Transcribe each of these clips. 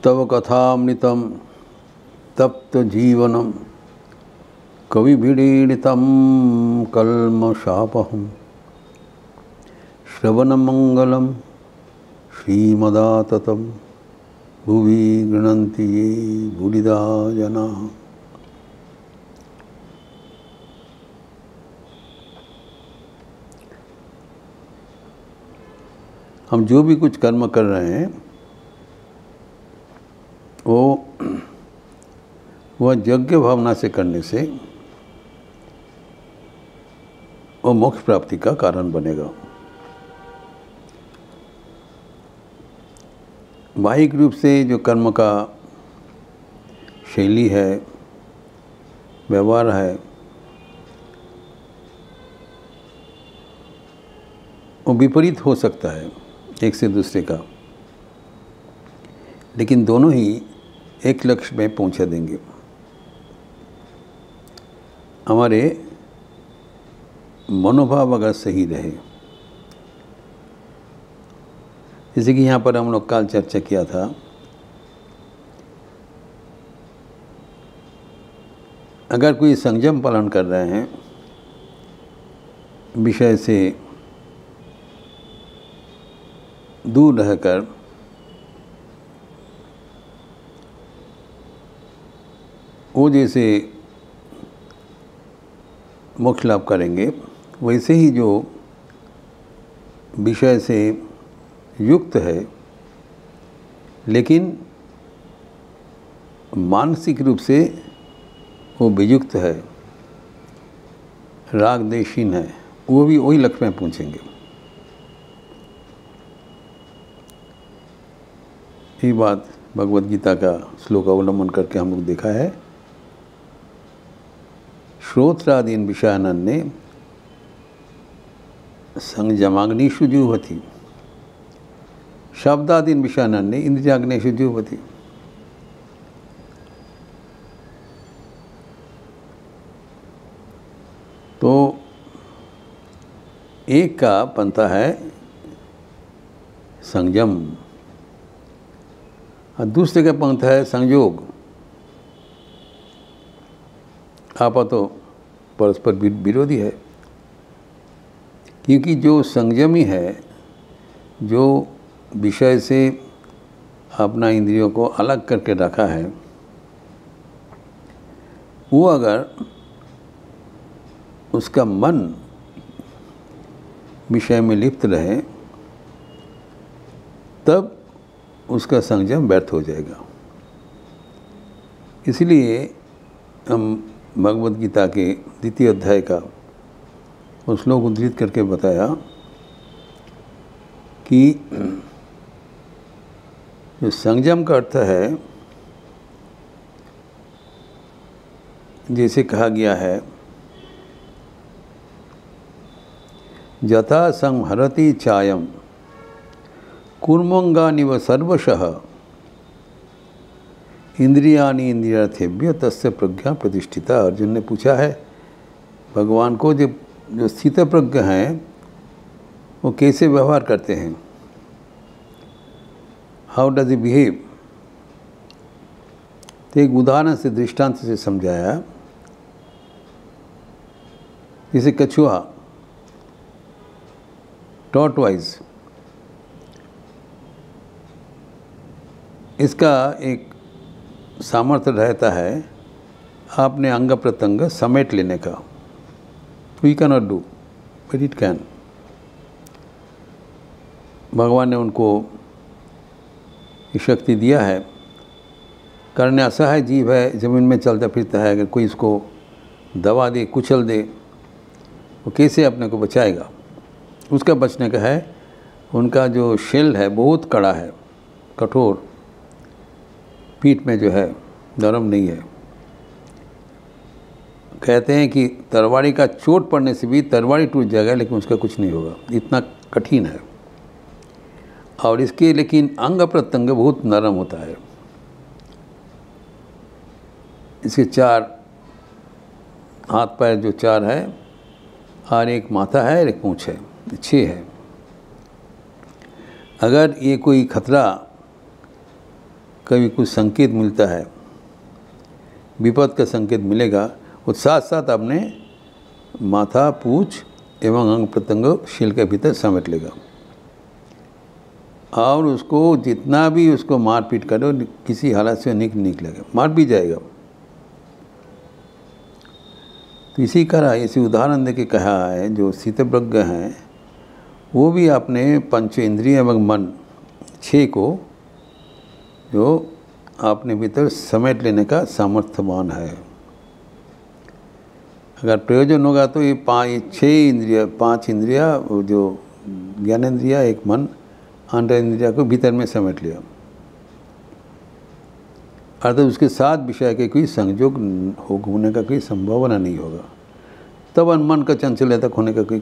तव कथामृतं तप्त जीवनम कविभिडीडितं कल्मषापहं श्रवणमंगलं श्रीमदाततं भुवि गृह्णन्ति ये भूरिदा जनाः। हम जो भी कुछ कर्म कर रहे हैं वह यज्ञ भावना से करने से वो मोक्ष प्राप्ति का कारण बनेगा। बाह्यिक रूप से जो कर्म का शैली है, व्यवहार है, वो विपरीत हो सकता है एक से दूसरे का, लेकिन दोनों ही एक लक्ष्य में पहुंचा देंगे। हमारे मनोभाव अगर सही रहे, जैसे कि यहाँ पर हम लोग कल चर्चा किया था, अगर कोई संयम पालन कर रहे हैं, विषय से दूर रहकर वो जैसे मोक्ष लाभ करेंगे, वैसे ही जो विषय से युक्त है लेकिन मानसिक रूप से वो वियुक्त है, राग देशीन है, वो भी वही लक्ष्य में पहुँचेंगे। ये बात भगवद गीता का श्लोक अवलंबन करके हम लोग देखा है। श्रोत्रादीन विषयानन्ये संयमाग्निषु जुह्वति, शब्दादीन विषयानन्ये इंद्रियाग्निषु जुह्वति। तो एक का पंथा है संयम और दूसरे का पंथा है संयोग। आपा तो परस्पर विरोधी है, क्योंकि जो संयमी है, जो विषय से अपना इंद्रियों को अलग करके रखा है, वो अगर उसका मन विषय में लिप्त रहे तब उसका संयम व्यर्थ हो जाएगा। इसलिए हम भगवद गीता के द्वितीय अध्याय का उस श्लोक उद्धृत करके बताया कि जो संयम का अर्थ है, जैसे कहा गया है, यथा संहरति चायम कूर्मंगानिव सर्वशः इंद्रियानि इंद्रियार्थेभ्य तस्य प्रज्ञा प्रतिष्ठिता। अर्जुन ने पूछा है भगवान को, जो स्थित प्रज्ञ हैं वो कैसे व्यवहार करते हैं, हाउ डज ही बिहेव। तो एक उदाहरण से, दृष्टांत से समझाया। जैसे कछुआ टॉर्टवाइज, इसका एक सामर्थ्य रहता है अपने अंग प्रत्यंग समेट लेने का। We can not do but it can. भगवान ने उनको ये शक्ति दिया है। कारण असहाय जीव है, ज़मीन में चलता फिरता है, अगर कोई इसको दबा दे, कुचल दे, वो कैसे अपने को बचाएगा। उसका बचने का है, उनका जो शेल है बहुत कड़ा है, कठोर, पीठ में जो है नरम नहीं है। कहते हैं कि तरवारी का चोट पड़ने से भी तरवारी टूट जाएगा लेकिन उसका कुछ नहीं होगा, इतना कठिन है। और इसके लेकिन अंग प्रत्यंग बहुत नरम होता है। इसके 4 हाथ पैर जो 4 है, और एक माथा है और एक पूँछ है, 6 है। अगर ये कोई खतरा, कभी कुछ संकेत मिलता है, विपद का संकेत मिलेगा, वो साथ साथ अपने माथा, पूँछ एवं अंग प्रत्यंग शील के भीतर समेट लेगा और उसको जितना भी उसको मारपीट करो, किसी हालत से निकलेगा, मार भी जाएगा। तो इसी तरह इसी उदाहरण दे के कहा है, जो स्थितप्रज्ञ हैं वो भी अपने पंच इंद्रिय एवं मन 6 को जो अपने भीतर समेट लेने का सामर्थ्यवान है। अगर प्रयोजन होगा तो ये 6 इंद्रिय, 5 इंद्रिया, जो ज्ञानेंद्रिया, एक मन, 8 इंद्रिया को भीतर में समेट लिया, अर्थात उसके साथ विषय के कोई संयोग होने का कोई संभावना नहीं होगा। तब मन का चंचलता होने का कोई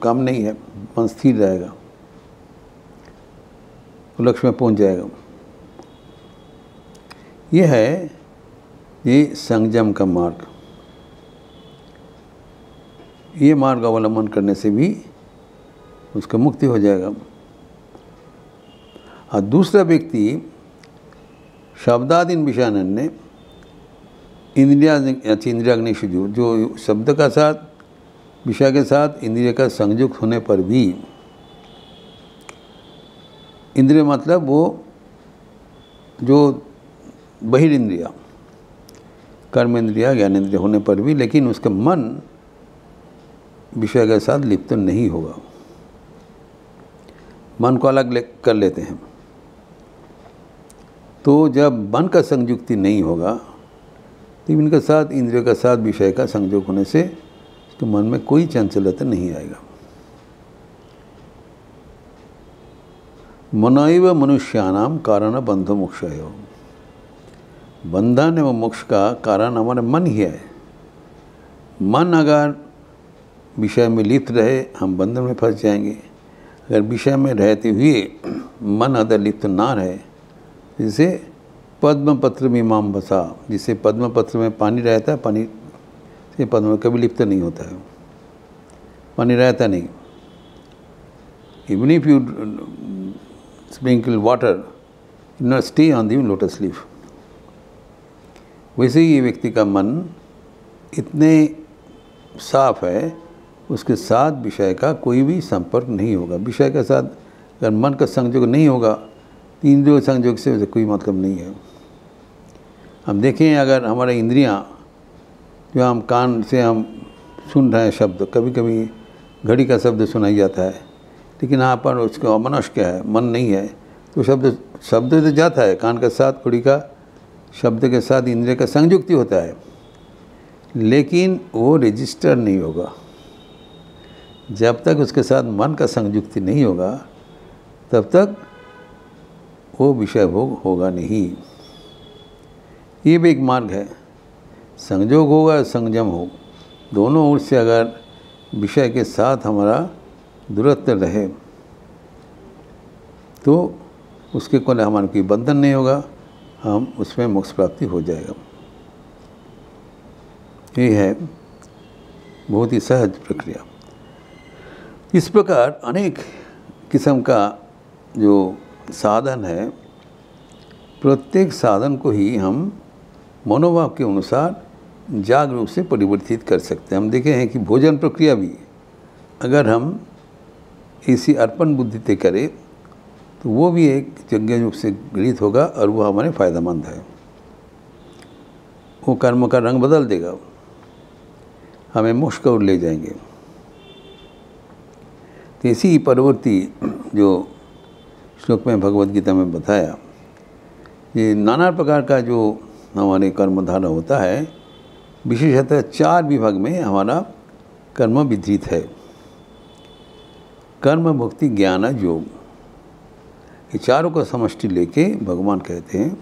काम नहीं है, मन स्थिर रहेगा, लक्ष्य में पहुंच जाएगा। ये है ये संयम का मार्ग। ये मार्ग अवलंबन करने से भी उसका मुक्ति हो जाएगा। और दूसरा व्यक्ति शब्दादीन विषयान्य इंद्रियाग्निशु, जो शब्द का साथ, विषय के साथ इंद्रिय का संयुक्त होने पर भी, इंद्रिय मतलब वो जो बहिर्इंद्रिया, कर्म इंद्रिया, ज्ञानेंद्रिय होने पर भी, लेकिन उसका मन विषय के साथ लिप्त नहीं होगा। मन को अलग कर लेते हैं। तो जब मन का संयुक्ति नहीं होगा तो इनके साथ, इंद्रियों के साथ विषय का संयोग होने से तो मन में कोई चंचलता नहीं आएगा। मनैव मनुष्याणाम कारण बंध मोक्षयो, बंधन एवं मोक्ष का कारण हमारा मन ही है। मन अगर विषय में लिप्त रहे, हम बंधन में फंस जाएंगे। अगर विषय में रहते हुए मन अगर लिप्त ना रहे, जैसे पद्म पत्र में इमाम बसा, जिसे पद्म पत्र में पानी रहता है, पानी से पद्म में कभी लिप्त नहीं होता है, पानी रहता नहीं। Even if you sprinkle water, not stay on the lotus leaf. वैसे ही ये व्यक्ति का मन इतने साफ है, उसके साथ विषय का कोई भी संपर्क नहीं होगा। विषय के साथ अगर मन का संयोग नहीं होगा, तो इंद्रियों संयोग से उसे कोई मतलब नहीं है। हम देखें, अगर हमारे इंद्रियां, जो हम कान से हम सुन रहे हैं शब्द, कभी कभी घड़ी का शब्द सुनाई जाता है, लेकिन यहाँ पर उसका अमनस्क है, मन नहीं है, तो शब्द तो जाता है कान के साथ, घड़ी का शब्द के साथ इंद्रिय का संयुक्ति होता है, लेकिन वो रजिस्टर नहीं होगा। जब तक उसके साथ मन का संयुक्ति नहीं होगा, तब तक वो विषय भोग होगा नहीं। ये भी एक मार्ग है। संयोग होगा, संयम हो, दोनों ओर से अगर विषय के साथ हमारा दूरत्व रहे तो उसके कोई हमारा कोई बंधन नहीं होगा, हम उसमें मोक्ष प्राप्ति हो जाएगा। ये है बहुत ही सहज प्रक्रिया। इस प्रकार अनेक किस्म का जो साधन है, प्रत्येक साधन को ही हम मनोभाव के अनुसार जागरूक रूप से परिवर्तित कर सकते हैं। हम देखे हैं कि भोजन प्रक्रिया भी अगर हम इसी अर्पण बुद्धि से करें तो वो भी एक यज्ञ रूप से गृहीत होगा और वो हमारे फायदेमंद है। वो कर्म का रंग बदल देगा, हमें मोक्ष की ओर ले जाएंगे। तो इसी परवर्ती जो श्लोक में भगवद गीता में बताया, ये नाना प्रकार का जो हमारे कर्मधारा होता है, विशेषतः 4 विभाग में हमारा कर्म विधृत है। कर्म, भक्ति, ज्ञान, योग, ये चारों का समष्टि लेके भगवान कहते हैं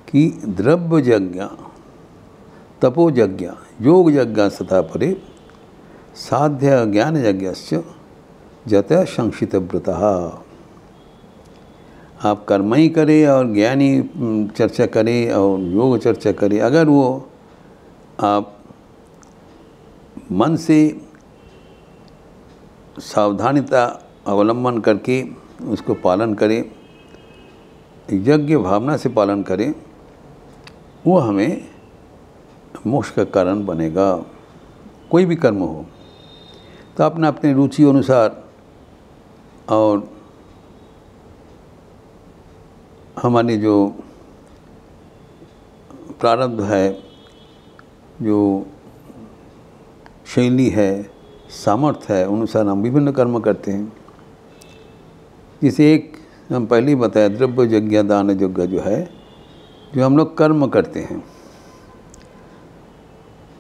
कि द्रव्य यज्ञ, तपो यज्ञ, योग यज्ञ तथा परे साध्य ज्ञान यज्ञस्य जत संक्षित व्रतः। आप कर्म ही करें और ज्ञानी चर्चा करें और योग चर्चा करें, अगर वो आप मन से सावधानीता अवलंबन करके उसको पालन करें, यज्ञ भावना से पालन करें, वो हमें मोक्ष का कारण बनेगा। कोई भी कर्म हो तो अपने अपने रुचि अनुसार और हमारी जो प्रारब्ध है, जो शैली है, सामर्थ्य है, अनुसार हम विभिन्न कर्म करते हैं। जिसे एक हम पहले ही बताया, द्रव्य यज्ञ दान यज्ञ जो है, जो हम लोग कर्म करते हैं,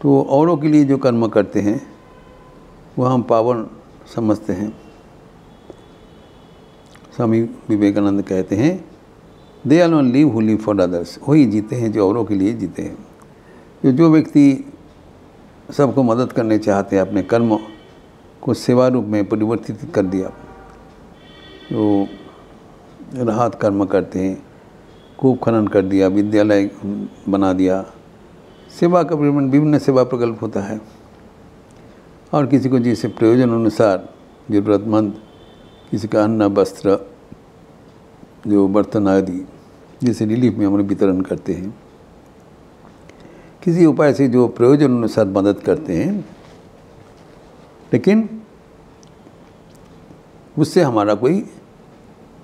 तो औरों के लिए जो कर्म करते हैं वो हम पावन समझते हैं। स्वामी विवेकानंद कहते हैं, दे alone live who live for others, वही जीते हैं जो औरों के लिए जीते हैं। जो व्यक्ति सबको मदद करने चाहते हैं, अपने कर्म को सेवा रूप में परिवर्तित कर दिया, जो राहत कर्म करते हैं, कूप खनन कर दिया, विद्यालय बना दिया, सेवा का विभिन्न सेवा प्रकल्प होता है। और किसी को जैसे प्रयोजन अनुसार ज़रूरतमंद, किसी का अन्न वस्त्र, जो बर्तन आदि जैसे रिलीफ में हम वितरण करते हैं, किसी उपाय से जो प्रयोजन अनुसार मदद करते हैं, लेकिन उससे हमारा कोई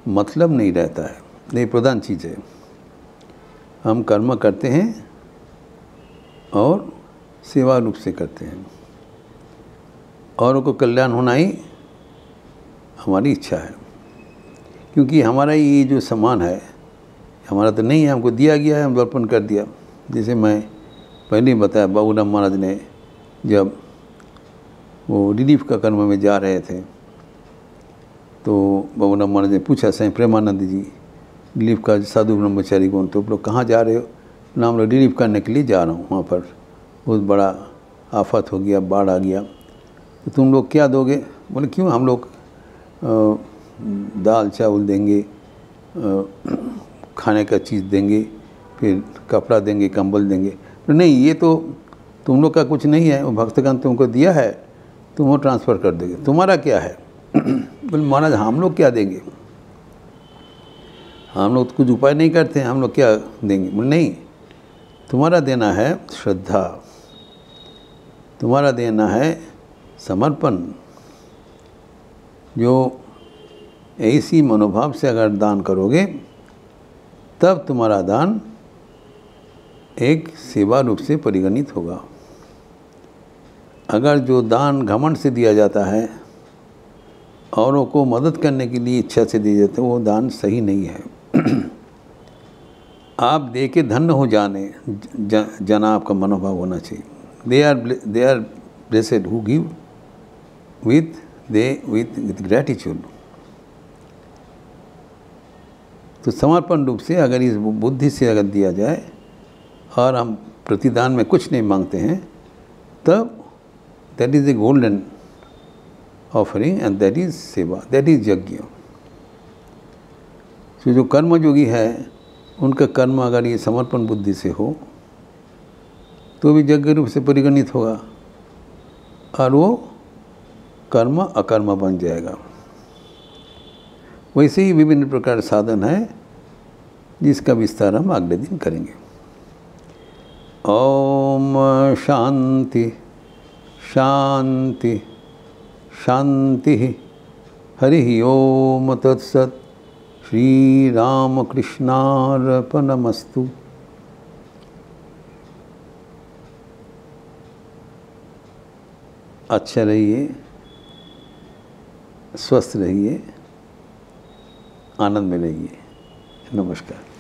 मतलब नहीं रहता है। ये प्रधान चीज़ है। हम कर्म करते हैं और सेवा रूप से करते हैं। औरों को कल्याण होना ही हमारी इच्छा है, क्योंकि हमारा ये जो सामान है हमारा तो नहीं है, हमको दिया गया है, हम अर्पण कर दिया। जैसे मैं पहले ही बताया, बाबूराम महाराज ने जब वो रिलीफ का कर्म में जा रहे थे, तो बाबूराम महाराज ने पूछा, साईं प्रेमानंद जी रिलीफ का साधु ब्रह्मचारी कौन, तो आप लोग कहाँ जा रहे हो? ना हम लोग रिलीफ करने के लिए जा रहा हूँ, वहाँ पर बहुत बड़ा आफत हो गया, बाढ़ आ गया, तो तुम लोग क्या दोगे? बोले क्यों, हम लोग दाल चावल देंगे, खाने का चीज़ देंगे, फिर कपड़ा देंगे, कंबल देंगे। तो नहीं, ये तो तुम लोग का कुछ नहीं है, वो भक्तगण तुमको दिया है, तुम वो ट्रांसफ़र कर दोगे, तुम्हारा क्या है? बोले महाराज हम लोग क्या देंगे, हम लोग तो कुछ उपाय नहीं करते हैं, हम लोग क्या देंगे? बोले नहीं, तुम्हारा देना है श्रद्धा, तुम्हारा देना है समर्पण। जो ऐसी मनोभाव से अगर दान करोगे, तब तुम्हारा दान एक सेवा रूप से परिगणित होगा। अगर जो दान घमंड से दिया जाता है, औरों को मदद करने के लिए इच्छा से दिए जाते हैं, वो दान सही नहीं है। आप दे के धन्य हो जाने जाना आपका मनोभाव होना चाहिए। They are blessed who give with gratitude. तो समर्पण रूप से अगर इस बुद्धि से अगर दिया जाए और हम प्रतिदान में कुछ नहीं मांगते हैं, तब that is a golden offering and that is सेवा, दैट इज़ यज्ञ। तो जो कर्मयोगी है, उनका कर्म अगर ये समर्पण बुद्धि से हो तो भी यज्ञ रूप से परिगणित होगा, और वो कर्म अकर्म बन जाएगा। वैसे ही विभिन्न प्रकार साधन है, जिसका विस्तार हम अगले दिन करेंगे। ओम शांति शांति शांति। हरि ओम तत्सत। श्री राम कृष्णार्पणमस्तु। अच्छा रहिए, स्वस्थ रहिए, आनंद में रहिए। नमस्कार।